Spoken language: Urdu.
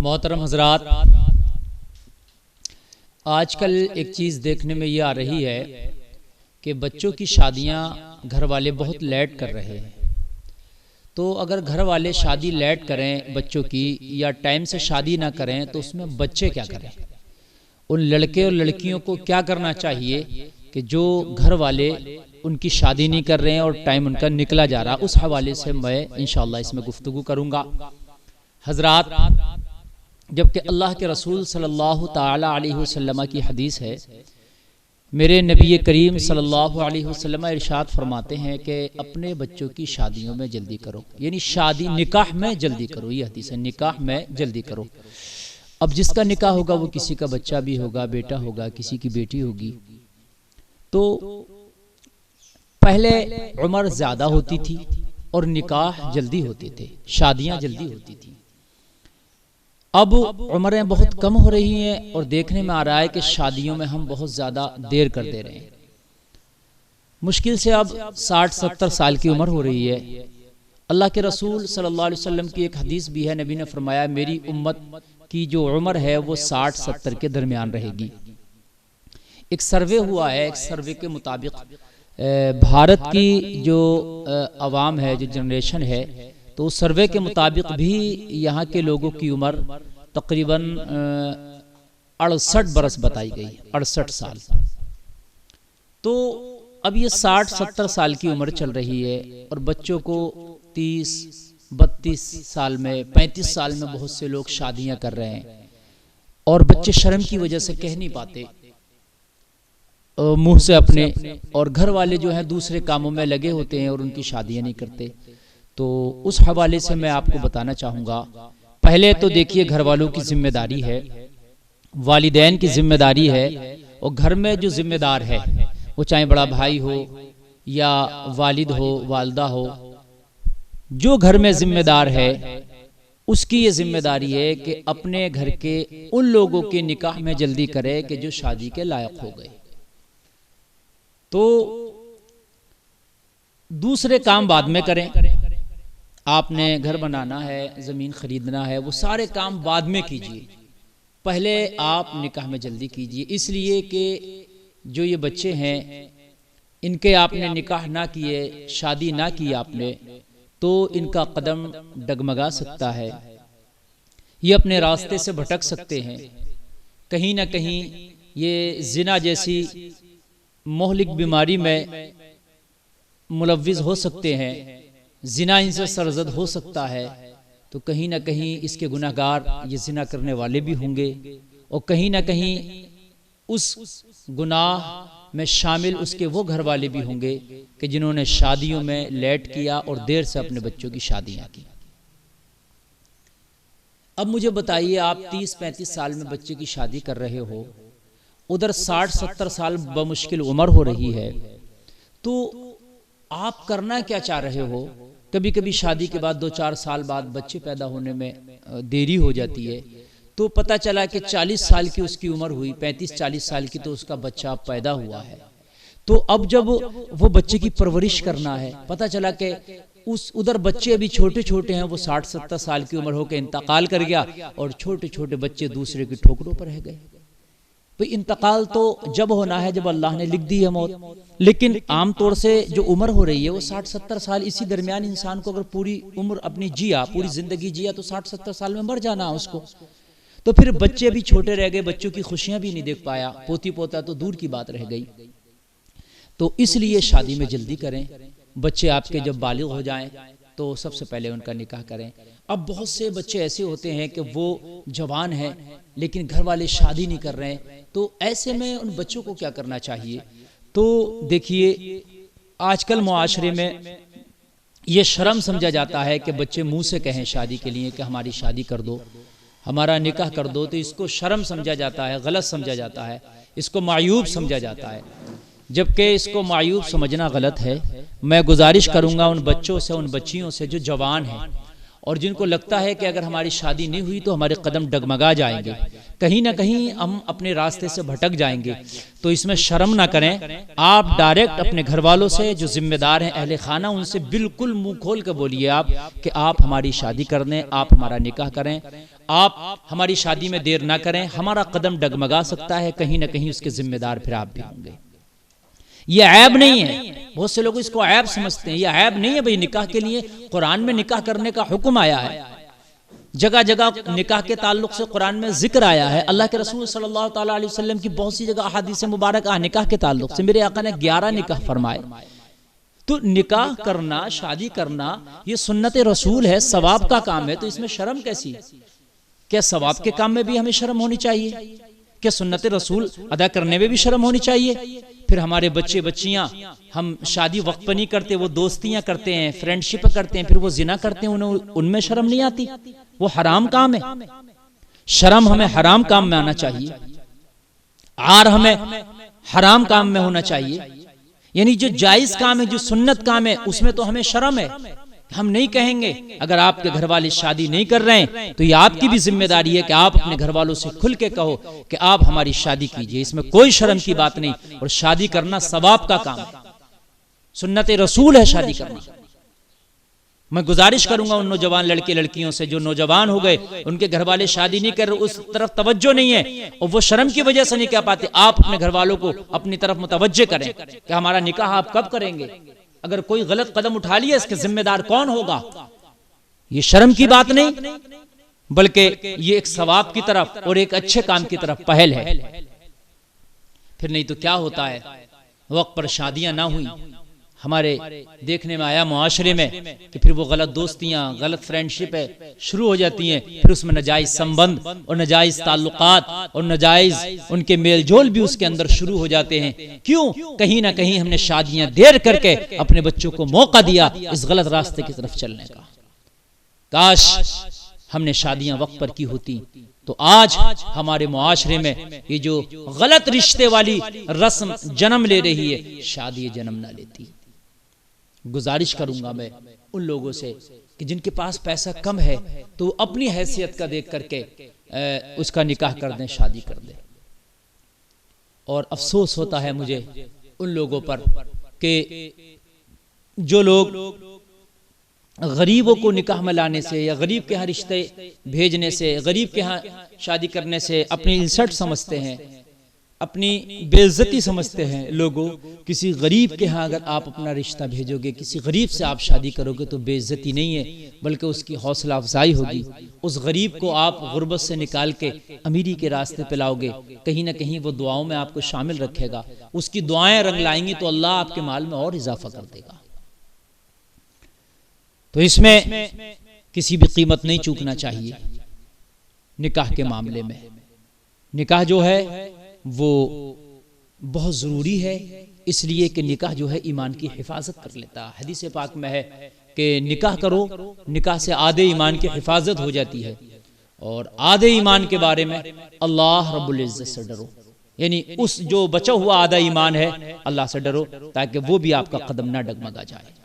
محترم حضرات، آج کل ایک چیز دیکھنے میں یہ آ رہی ہے کہ بچوں کی شادیاں گھر والے بہت لیٹ کر رہے ہیں۔ تو اگر گھر والے شادی لیٹ کریں بچوں کی یا ٹائم سے شادی نہ کریں تو اس میں بچے کیا کریں؟ ان لڑکے اور لڑکیوں کو کیا کرنا چاہیے کہ جو گھر والے ان کی شادی نہیں کر رہے ہیں اور ٹائم ان کا نکلا جا رہا، اس حوالے سے میں انشاءاللہ اس میں گفتگو کروں گا۔ حضرات، جبکہ اللہ کے رسول صلی اللہ تعالی علیہ وسلم کی حدیث ہے، میرے نبی کریم صلی اللہ علیہ وسلم ارشاد فرماتے ہیں کہ اپنے بچوں کی شادیوں میں جلدی کرو، یعنی شادی نکاح میں جلدی کرو۔ یہ حدیث ہے، نکاح میں جلدی کرو۔ اب جس کا نکاح ہوگا وہ کسی کا بچہ بھی ہوگا، بیٹا ہوگا، کسی کی بیٹی ہوگی۔ تو پہلے عمر زیادہ ہوتی تھی اور نکاح جلدی ہوتے تھے، شادیاں جلدی ہوتی تھی۔ اب عمریں بہت کم ہو رہی ہیں اور دیکھنے میں آ رہا ہے کہ شادیوں میں ہم بہت زیادہ دیر کر دے رہے ہیں۔ مشکل سے اب 60-70 سال کی عمر ہو رہی ہے۔ اللہ کے رسول صلی اللہ علیہ وسلم کی ایک حدیث بھی ہے، نبی نے فرمایا میری امت کی جو عمر ہے وہ 60-70 کے درمیان رہے گی۔ ایک سروے ہوا ہے، ایک سروے کے مطابق بھارت کی جو عوام ہے، جو جنریشن ہے، تو اس سروے کے مطابق بھی یہاں کے لوگوں کی عمر تقریباً 68 برس بتائی گئی، 68 سال۔ تو اب یہ 60-70 سال کی عمر چل رہی ہے اور بچوں کو 30-32 سال میں، 35 سال میں بہت سے لوگ شادیاں کر رہے ہیں اور بچے شرم کی وجہ سے کہہ نہیں پاتے منہ سے اپنے، اور گھر والے جو ہیں دوسرے کاموں میں لگے ہوتے ہیں اور ان کی شادیاں نہیں کرتے۔ تو اس حوالے سے میں آپ کو بتانا چاہوں گا، پہلے تو دیکھیے گھر والوں کی ذمہ داری ہے، والدین کی ذمہ داری ہے، اور گھر میں جو ذمہ دار ہے وہ چاہے بڑا بھائی ہو یا والد ہو، والدہ ہو، جو گھر میں ذمہ دار ہے اس کی یہ ذمہ داری ہے کہ اپنے گھر کے ان لوگوں کے نکاح میں جلدی کرے کہ جو شادی کے لائق ہو گئے۔ تو دوسرے کام بعد میں کریں، آپ نے گھر بنانا ہے، زمین خریدنا ہے، وہ سارے کام بعد میں کیجئے، پہلے آپ نکاح میں جلدی کیجئے۔ اس لیے کہ جو یہ بچے ہیں ان کے آپ نے نکاح نہ کیے، شادی نہ کی آپ نے، تو ان کا قدم ڈگمگا سکتا ہے، یہ اپنے راستے سے بھٹک سکتے ہیں، کہیں نہ کہیں یہ زنا جیسی مہلک بیماری میں ملوث ہو سکتے ہیں، زنا ان سے سرزد ہو سکتا ہے۔ تو کہیں نہ کہیں اس کے گناہگار یہ زنا کرنے والے بھی ہوں گے، اور کہیں نہ کہیں اس گناہ میں شامل اس کے وہ گھر والے بھی ہوں گے کہ جنہوں نے شادیوں میں لیٹ کیا اور دیر سے اپنے بچوں کی شادیاں کی۔ اب مجھے بتائیے، آپ 30-35 سال میں بچے کی شادی کر رہے ہو، ادھر 60-70 سال بمشکل عمر ہو رہی ہے، تو آپ کرنا کیا چاہ رہے ہو؟ کبھی کبھی شادی کے بعد 2-4 سال بعد بچے پیدا ہونے میں دیری ہو جاتی ہے، تو پتہ چلا کہ 40 سال کی اس کی عمر ہوئی، 35-40 سال کی تو اس کا بچہ پیدا ہوا ہے۔ تو اب جب وہ بچے کی پرورش کرنا ہے، پتہ چلا کہ ادھر بچے ابھی چھوٹے چھوٹے ہیں، وہ 60-70 سال کی عمر ہو کے انتقال کر گیا، اور چھوٹے چھوٹے بچے دوسرے کی ٹھوکروں پر رہ گئے۔ انتقال تو جب ہونا ہے جب اللہ نے لکھ دی ہے موت، لیکن عام طور سے جو عمر ہو رہی ہے وہ 60-70 سال، اسی درمیان انسان کو اگر پوری عمر اپنی جیا، پوری زندگی جیا، تو 60-70 سال میں مر جانا اس کو۔ تو پھر بچے بھی چھوٹے رہ گئے، بچوں کی خوشیاں بھی نہیں دیکھ پایا، پوتی پوتا تو دور کی بات رہ گئی۔ تو اس لیے شادی میں جلدی کریں، بچے آپ کے جب بالغ ہو جائیں تو سب سے پہلے ان کا نکاح کریں۔ اب بہت سے بچے ایسے ہوتے ہیں کہ وہ جوان ہیں لیکن گھر والے شادی نہیں کر رہے ہیں، تو ایسے میں ان بچوں کو کیا کرنا چاہیے؟ تو دیکھیے، آج کل معاشرے میں یہ شرم سمجھا جاتا ہے کہ بچے منہ سے کہیں شادی کے لیے کہ ہماری شادی کر دو، ہمارا نکاح کر دو، تو اس کو شرم سمجھا جاتا ہے، غلط سمجھا جاتا ہے، اس کو معیوب سمجھا جاتا ہے، جبکہ اس کو معیوب سمجھنا غلط ہے۔ میں گزارش کروں گا ان بچوں سے، ان بچیوں سے جو جوان ہیں اور جن کو لگتا ہے کہ اگر ہماری شادی نہیں ہوئی تو ہمارے قدم ڈگمگا جائیں گے، کہیں نہ کہیں ہم اپنے راستے سے بھٹک جائیں گے. تو اس میں شرم نہ کریں. آپ ڈائریکٹ اپنے گھر والوں سے جو ذمہ دار ہیں اہل خانہ ان سے بالکل منہ کھول کے بولیے آپ کہ آپ ہماری شادی کر دیں, آپ ہمارا نکاح کریں, آپ ہماری شادی میں دیر نہ کریں. ہمارا قدم ڈگمگا سکتا ہے, کہیں نہ کہیں اس کے ذمہ دار پھر آپ بھی ہوں گے. یہ عیب نہیں ہے. بہت سے لوگ اس کو عیب سمجھتے ہیں. یہ عیب نہیں ہے بھئی, نکاح کے لیے قرآن میں نکاح کرنے کا حکم آیا ہے, جگہ جگہ نکاح کے تعلق سے قرآن میں ذکر آیا ہے. اللہ کے رسول صلی اللہ تعالیٰ علیہ وسلم کی بہت سی جگہ احادیث مبارکہ نکاح کے تعلق سے. میرے آقا نے 11 نکاح فرمائے. تو نکاح کرنا, شادی کرنا یہ سنت رسول ہے, ثواب کا کام ہے. تو اس میں شرم کیسی؟ کیا ثواب کے کام میں بھی ہمیں شرم ہونی چاہیے؟ کہ سنت رسول ادا کرنے میں بھی شرم ہونی چاہیے؟ پھر ہمارے بچے بچیاں, ہم شادی وقت پر نہیں کرتے, وہ دوستیاں کرتے ہیں, فرینڈشپ کرتے ہیں, پھر وہ زنا کرتے ہیں, ان میں شرم نہیں آتی؟ وہ حرام کام ہے. شرم ہمیں حرام کام میں آنا چاہیے, عار ہمیں حرام کام میں ہونا چاہیے. یعنی جو جائز کام ہے, جو سنت کام ہے, اس میں تو ہمیں شرم ہے. ہم نہیں کہیں گے. اگر آپ کے گھر والے شادی نہیں کر رہے ہیں تو یہ آپ کی بھی ذمہ داری ہے کہ آپ اپنے گھر والوں سے کھل کے کہو کہ آپ ہماری شادی کیجئے. اس میں کوئی شرم کی بات نہیں. اور شادی کرنا ثواب کا کام ہے, سنت رسول ہے شادی کرنا. میں گزارش کروں گا ان نوجوان لڑکے لڑکیوں سے جو نوجوان ہو گئے, ان کے گھر والے شادی نہیں کر رہے, اس طرف توجہ نہیں ہے اور وہ شرم کی وجہ سے نہیں کہہ پاتے, آپ اپنے گھر والوں کو اپنی طرف متوجہ کریں کہ ہمارا نکاح آپ کب کریں گے. اگر کوئی غلط قدم اٹھا لیا اس کے ذمہ دار کون ہوگا؟ یہ شرم کی بات نہیں, بلکہ یہ ایک ثواب کی طرف اور ایک اچھے کام کی طرف پہل ہے. پھر نہیں تو کیا ہوتا ہے, وقت پر شادیاں نہ ہوئی. ہمارے دیکھنے میں آیا معاشرے میں کہ پھر وہ غلط دوستیاں, غلط فرینڈشپ شروع ہو جاتی ہیں. پھر اس میں ناجائز سمبند اور ناجائز تعلقات اور ناجائز ان کے میل جول بھی اس کے اندر شروع ہو جاتے ہیں. کیوں؟ کہیں نہ کہیں ہم نے شادیاں دیر کر کے اپنے بچوں کو موقع دیا اس غلط راستے کی طرف چلنے کا. کاش ہم نے شادیاں وقت پر کی ہوتی تو آج ہمارے معاشرے میں یہ جو غلط رشتے والی رسم جنم لے رہی ہے, شادی جنم نہ لیتی. گزارش کروں گا میں ان لوگوں سے کہ جن کے پاس پیسہ کم ہے تو وہ اپنی حیثیت کا دیکھ کر کے اس کا نکاح کر دیں, شادی کر دیں. اور افسوس ہوتا ہے مجھے ان لوگوں پر کہ جو لوگ غریبوں کو نکاح میں لانے سے یا غریب کے ہاں رشتے بھیجنے سے, غریب کے ہاں شادی کرنے سے اپنی انسلٹ سمجھتے ہیں, اپنی بے عزتی سمجھتے ہیں. لوگوں, کسی غریب کے ہاں اگر آپ اپنا رشتہ بھیجو گے, کسی غریب سے آپ شادی کرو گے تو بے عزتی نہیں ہے بلکہ اس کی حوصلہ افزائی ہوگی. اس غریب کو آپ غربت سے نکال کے امیری کے راستے پہ لاؤ گے, کہیں نہ کہیں وہ دعاؤں میں آپ کو شامل رکھے گا. اس کی دعائیں رنگ لائیں گی تو اللہ آپ کے مال میں اور اضافہ کر دے گا. تو اس میں کسی بھی قیمت نہیں چوکنا چاہیے. نکاح کے معاملے میں نکاح جو ہے وہ بہت ضروری ہے, اس لیے کہ نکاح جو ہے ایمان کی حفاظت کر لیتا. حدیث پاک میں ہے کہ نکاح کرو, نکاح سے آدھے ایمان کی حفاظت ہو جاتی ہے. اور آدھے ایمان کے بارے میں اللہ رب العزت سے ڈرو, یعنی اس جو بچا ہوا آدھا ایمان ہے اللہ سے ڈرو تاکہ وہ بھی آپ کا قدم نہ ڈگمگا جائے.